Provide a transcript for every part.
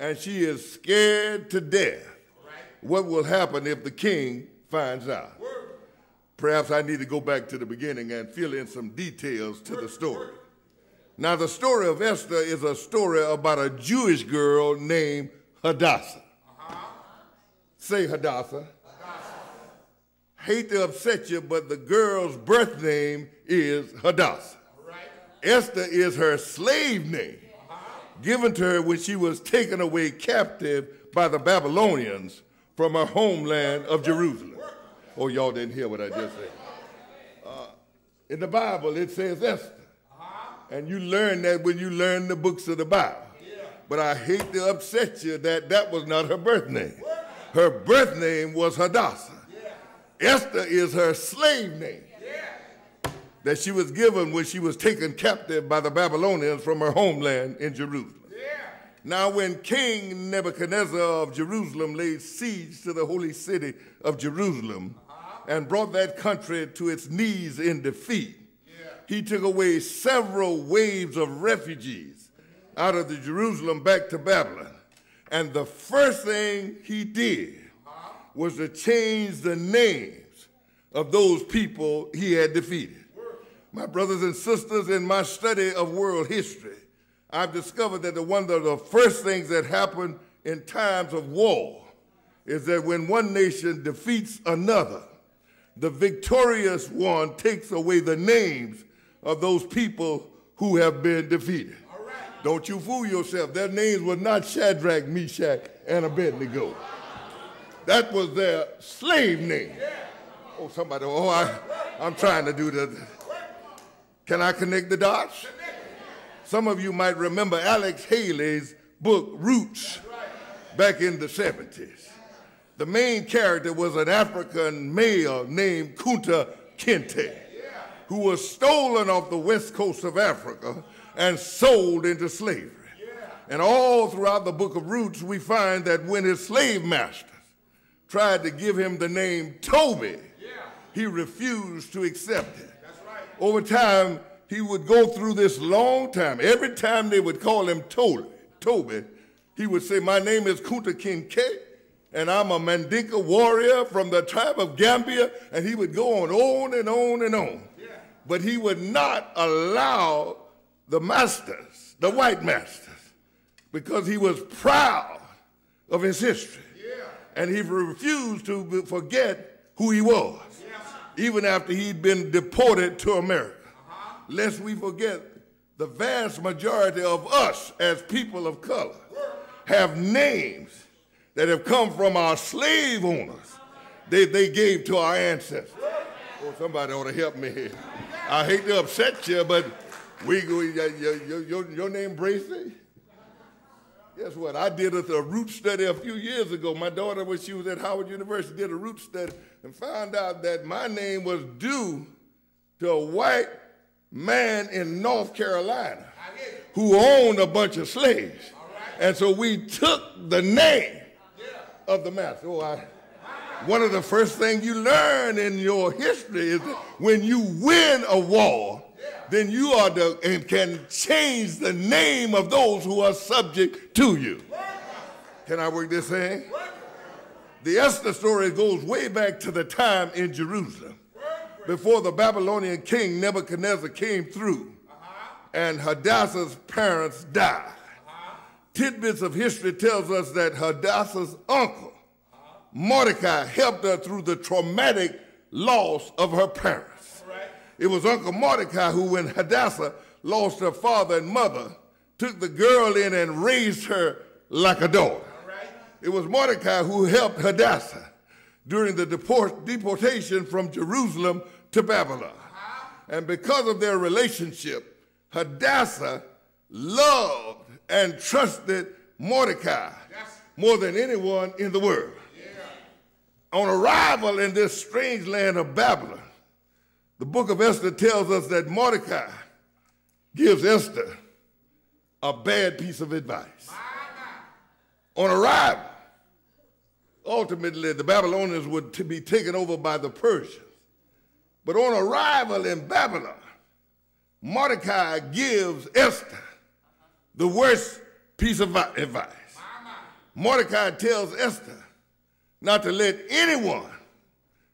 and she is scared to death. What will happen if the king finds out? Perhaps I need to go back to the beginning and fill in some details to the story. Now, the story of Esther is a story about a Jewish girl named Hadassah. Say Hadassah. Hate to upset you, but the girl's birth name is Hadassah. Esther is her slave name, given to her when she was taken away captive by the Babylonians from her homeland of Jerusalem. Oh, y'all didn't hear what I just said. In the Bible, it says Esther. And you learn that when you learn the books of the Bible. But I hate to upset you that that was not her birth name. Her birth name was Hadassah. Esther is her slave name that she was given when she was taken captive by the Babylonians from her homeland in Jerusalem. Now, when King Nebuchadnezzar of Jerusalem laid siege to the holy city of Jerusalem and brought that country to its knees in defeat, he took away several waves of refugees out of the Jerusalem back to Babylon. And the first thing he did was to change the names of those people he had defeated. My brothers and sisters, in my study of world history, I've discovered that one of the first things that happen in times of war is that when one nation defeats another, the victorious one takes away the names of those people who have been defeated. Don't you fool yourself. Their names were not Shadrach, Meshach, and Abednego. That was their slave name. Oh, somebody, I'm trying to do the, can I connect the dots? Some of you might remember Alex Haley's book, Roots, back in the 70s. The main character was an African male named Kunta Kinte, who was stolen off the west coast of Africa and sold into slavery. And all throughout the book of Roots, we find that when his slave masters tried to give him the name Toby, he refused to accept it. Over time, he would go through this long time. Every time they would call him Toby, he would say, my name is Kunta Kinte, and I'm a Mandinka warrior from the tribe of Gambia, and he would go on and on and on. But he would not allow the masters, the white masters, because he was proud of his history. And he refused to forget who he was, even after he'd been deported to America. Lest we forget, the vast majority of us as people of color have names that have come from our slave owners they gave to our ancestors. Oh, somebody ought to help me here. I hate to upset you, but your name Bracy? Guess what? I did a root study a few years ago. My daughter, when she was at Howard University, did a root study and found out that my name was due to a white man in North Carolina who owned a bunch of slaves. And so we took the name of the master. One of the first things you learn in your history is that when you win a war, then you are and can change the name of those who are subject to you. Can I work this thing? The Esther story goes way back to the time in Jerusalem before the Babylonian king Nebuchadnezzar came through and Hadassah's parents died. Tidbits of history tells us that Hadassah's uncle, Mordecai, helped her through the traumatic loss of her parents. It was Uncle Mordecai who, when Hadassah lost her father and mother, took the girl in and raised her like a daughter. It was Mordecai who helped Hadassah during the deportation from Jerusalem to Babylon. And because of their relationship, Hadassah loved and trusted Mordecai more than anyone in the world. On arrival in this strange land of Babylon, the book of Esther tells us that Mordecai gives Esther a bad piece of advice. On arrival, ultimately the Babylonians would be taken over by the Persians. But on arrival in Babylon, Mordecai gives Esther the worst piece of advice. Mordecai tells Esther not to let anyone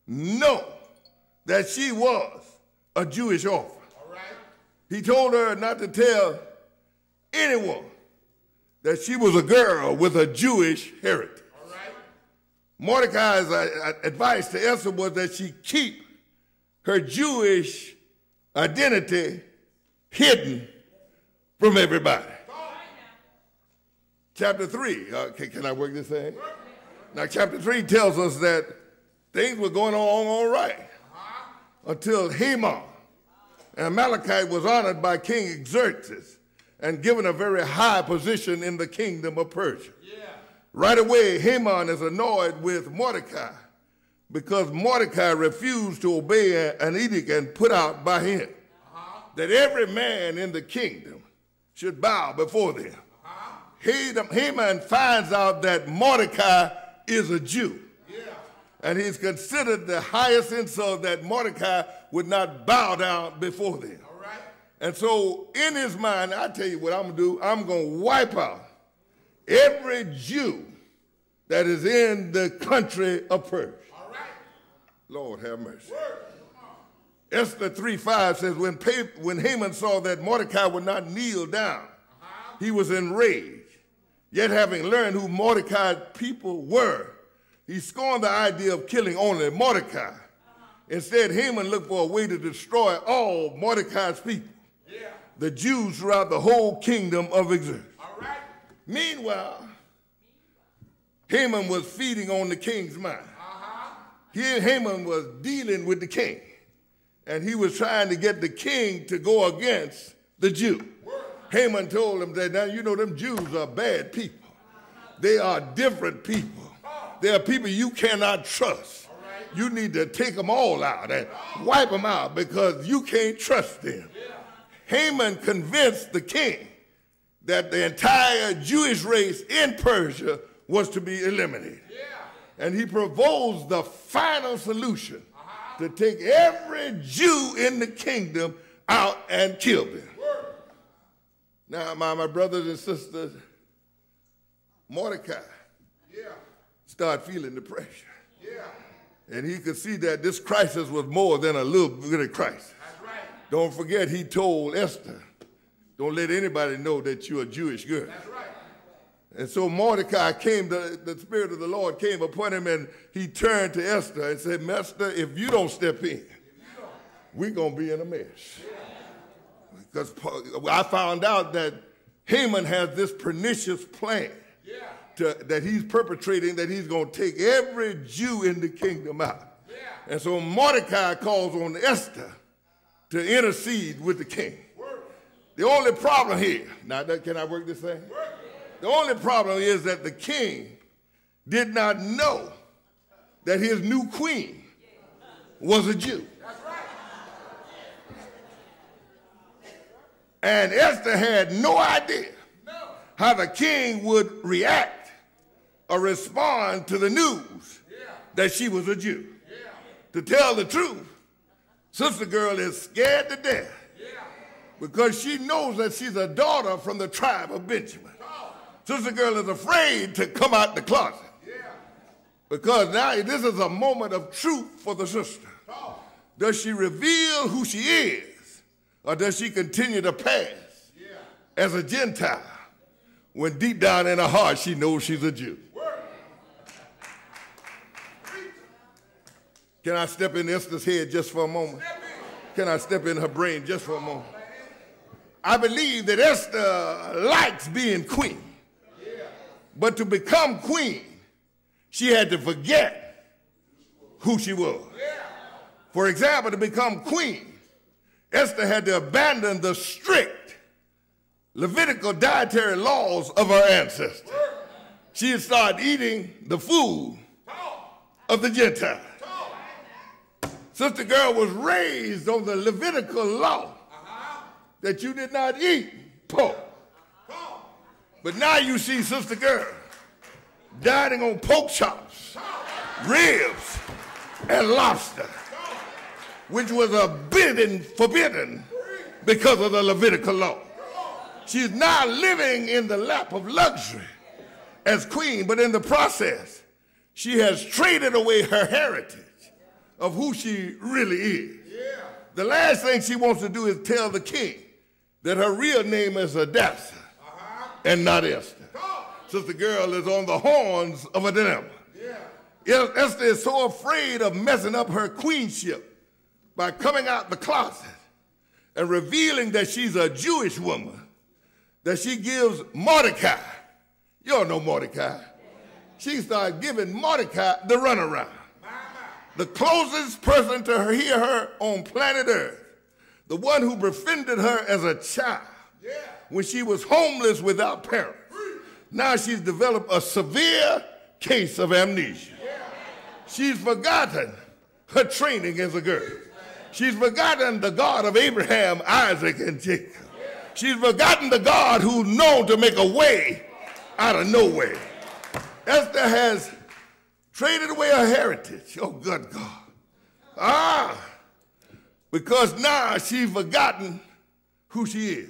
know that she was a Jewish orphan. All right. He told her not to tell anyone that she was a girl with a Jewish heritage. All right. Mordecai's advice to Esther was that she keep her Jewish identity hidden from everybody. Chapter 3, can I work this thing? Now, chapter 3 tells us that things were going on all right until Haman, an Amalekite, was honored by King Xerxes and given a very high position in the kingdom of Persia. Yeah. Right away, Haman is annoyed with Mordecai because Mordecai refused to obey an edict and put out by him that every man in the kingdom should bow before them. Haman finds out that Mordecai is a Jew. Yeah. And he's considered the highest insult that Mordecai would not bow down before them. All right. And so in his mind, I tell you what I'm going to do. I'm going to wipe out every Jew that is in the country of Persia. All right. Lord have mercy. Esther 3:5 says, when Haman saw that Mordecai would not kneel down, he was enraged. Yet having learned who Mordecai's people were, he scorned the idea of killing only Mordecai. Instead, Haman looked for a way to destroy all Mordecai's people, the Jews throughout the whole kingdom of Xerxes. All right. Meanwhile, Haman was feeding on the king's mind. Haman was dealing with the king, and he was trying to get the king to go against the Jew. Haman told him that, now, you know, them Jews are bad people. They are different people. They are people you cannot trust. You need to take them all out and wipe them out because you can't trust them. Haman convinced the king that the entire Jewish race in Persia was to be eliminated. And he proposed the final solution to take every Jew in the kingdom out and kill them. Now, my brothers and sisters, Mordecai started feeling the pressure. And he could see that this crisis was more than a little bit of crisis. That's right. Don't forget, he told Esther, don't let anybody know that you're a Jewish girl. That's right. And so Mordecai came, the Spirit of the Lord came upon him, and he turned to Esther and said, Esther, if you don't step in, we're going to be in a mess. Because I found out that Haman has this pernicious plan that he's perpetrating, that he's going to take every Jew in the kingdom out. And so Mordecai calls on Esther to intercede with the king. The only problem here, now can I work this thing? The only problem is that the king did not know that his new queen was a Jew. And Esther had no idea how the king would react or respond to the news that she was a Jew. To tell the truth, sister girl is scared to death because she knows that she's a daughter from the tribe of Benjamin. Sister girl is afraid to come out the closet because now this is a moment of truth for the sister. Does she reveal who she is? Or does she continue to pass as a Gentile when deep down in her heart she knows she's a Jew? Can I step in Esther's head just for a moment? Can I step in her brain just for a moment? I believe that Esther likes being queen. But to become queen, she had to forget who she was. For example, to become queen, Esther had to abandon the strict Levitical dietary laws of her ancestors. She had started eating the food of the Gentiles. Sister girl was raised on the Levitical law that you did not eat pork. But now you see sister girl dining on pork chops, ribs, and lobster, which was forbidden because of the Levitical law. She's now living in the lap of luxury as queen, but in the process, she has traded away her heritage of who she really is. The last thing she wants to do is tell the king that her real name is Hadassah and not Esther. Sister Girl is on the horns of a dilemma. Esther is so afraid of messing up her queenship by coming out the closet and revealing that she's a Jewish woman that she gives Mordecai. You all know Mordecai. She started giving Mordecai the runaround. The closest person to hear her on planet Earth, the one who befriended her as a child when she was homeless without parents. Now she's developed a severe case of amnesia. She's forgotten her training as a girl. She's forgotten the God of Abraham, Isaac, and Jacob. She's forgotten the God who's known to make a way out of no way. Esther has traded away her heritage. Oh, good God. Because now she's forgotten who she is.